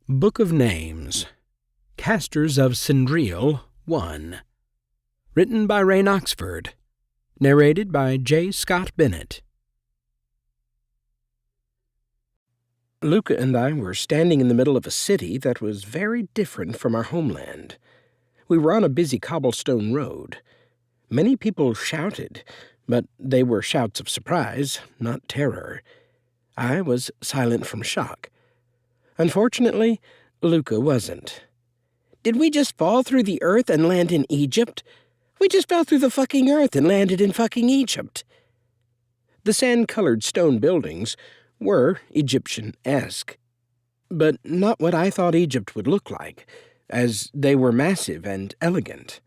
Book of Names, Casters of Syndrial 1. Written by Ray Oxford. Narrated by J. Scott Bennett. Luca and I were standing in the middle of a city that was very different from our homeland. We were on a busy cobblestone road. Many people shouted, but they were shouts of surprise, not terror. I was silent from shock. Unfortunately, Luca wasn't. "Did we just fall through the earth and land in Egypt? We just fell through the fucking earth and landed in fucking Egypt." The sand-colored stone buildings were Egyptian-esque, but not what I thought Egypt would look like, as they were massive and elegant.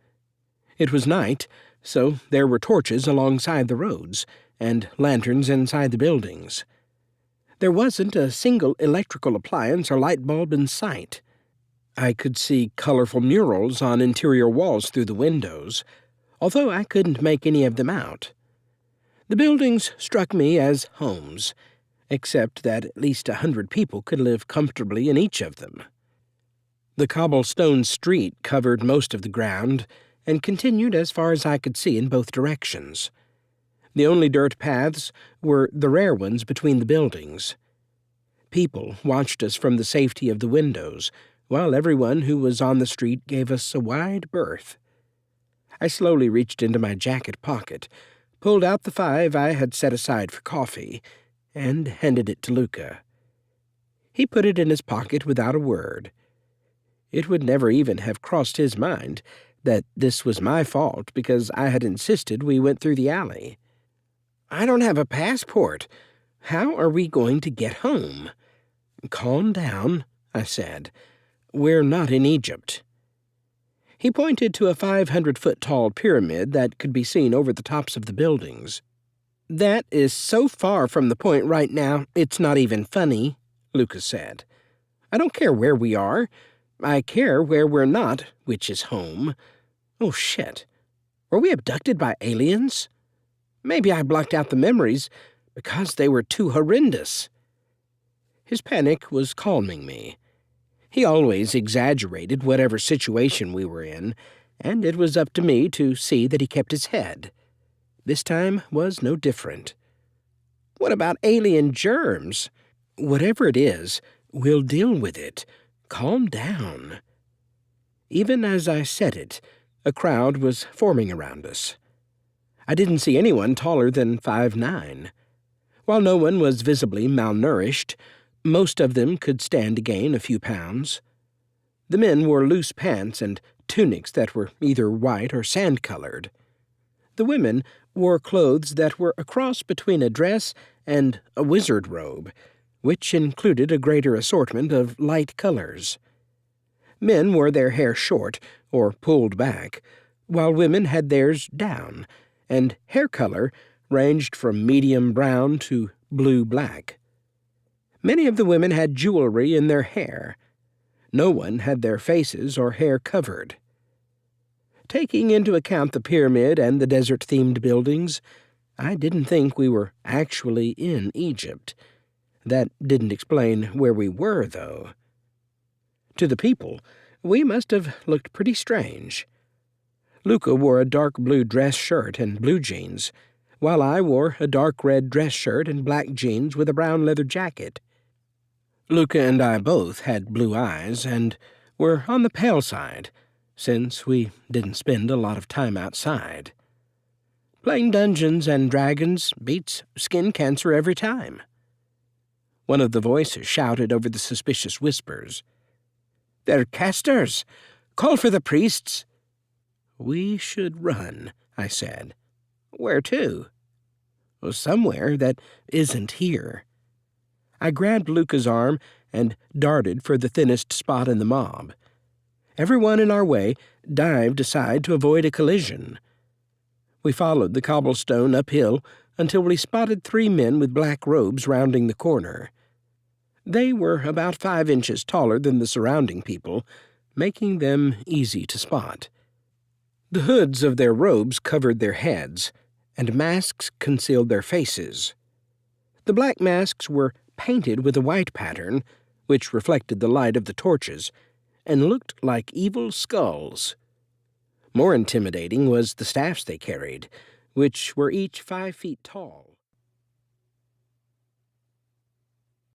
It was night, so there were torches alongside the roads and lanterns inside the buildings. There wasn't a single electrical appliance or light bulb in sight. I could see colorful murals on interior walls through the windows, although I couldn't make any of them out. The buildings struck me as homes, except that at least 100 people could live comfortably in each of them. The cobblestone street covered most of the ground and continued as far as I could see in both directions. The only dirt paths were the rare ones between the buildings. People watched us from the safety of the windows, while everyone who was on the street gave us a wide berth. I slowly reached into my jacket pocket, pulled out the 5 I had set aside for coffee, and handed it to Luca. He put it in his pocket without a word. It would never even have crossed his mind that this was my fault because I had insisted we went through the alley. "I don't have a passport. How are we going to get home?" "Calm down," I said. "We're not in Egypt." He pointed to a 500-foot-tall pyramid that could be seen over the tops of the buildings. "That is so far from the point right now, it's not even funny," Luca said. "I don't care where we are. I care where we're not, which is home. Oh, shit. Were we abducted by aliens? Maybe I blocked out the memories because they were too horrendous." His panic was calming me. He always exaggerated whatever situation we were in, and it was up to me to see that he kept his head. This time was no different. "What about alien germs? Whatever it is, we'll deal with it. Calm down." Even as I said it, a crowd was forming around us. I didn't see anyone taller than 5'9". While no one was visibly malnourished, most of them could stand to gain a few pounds. The men wore loose pants and tunics that were either white or sand-colored. The women wore clothes that were a cross between a dress and a wizard robe, which included a greater assortment of light colors. Men wore their hair short or pulled back, while women had theirs down, and hair color ranged from medium brown to blue-black. Many of the women had jewelry in their hair. No one had their faces or hair covered. Taking into account the pyramid and the desert-themed buildings, I didn't think we were actually in Egypt. That didn't explain where we were, though. To the people, we must have looked pretty strange. Luca wore a dark blue dress shirt and blue jeans, while I wore a dark red dress shirt and black jeans with a brown leather jacket. Luca and I both had blue eyes and were on the pale side, since we didn't spend a lot of time outside. Playing Dungeons and Dragons beats skin cancer every time. One of the voices shouted over the suspicious whispers. "They're casters! Call for the priests!" "We should run," I said. "Where to?" "Well, somewhere that isn't here." I grabbed Luca's arm and darted for the thinnest spot in the mob. Everyone in our way dived aside to avoid a collision. We followed the cobblestone uphill until we spotted 3 men with black robes rounding the corner. They were about 5 inches taller than the surrounding people, making them easy to spot. The hoods of their robes covered their heads, and masks concealed their faces. The black masks were painted with a white pattern, which reflected the light of the torches and looked like evil skulls. More intimidating was the staffs they carried, which were each 5 feet tall.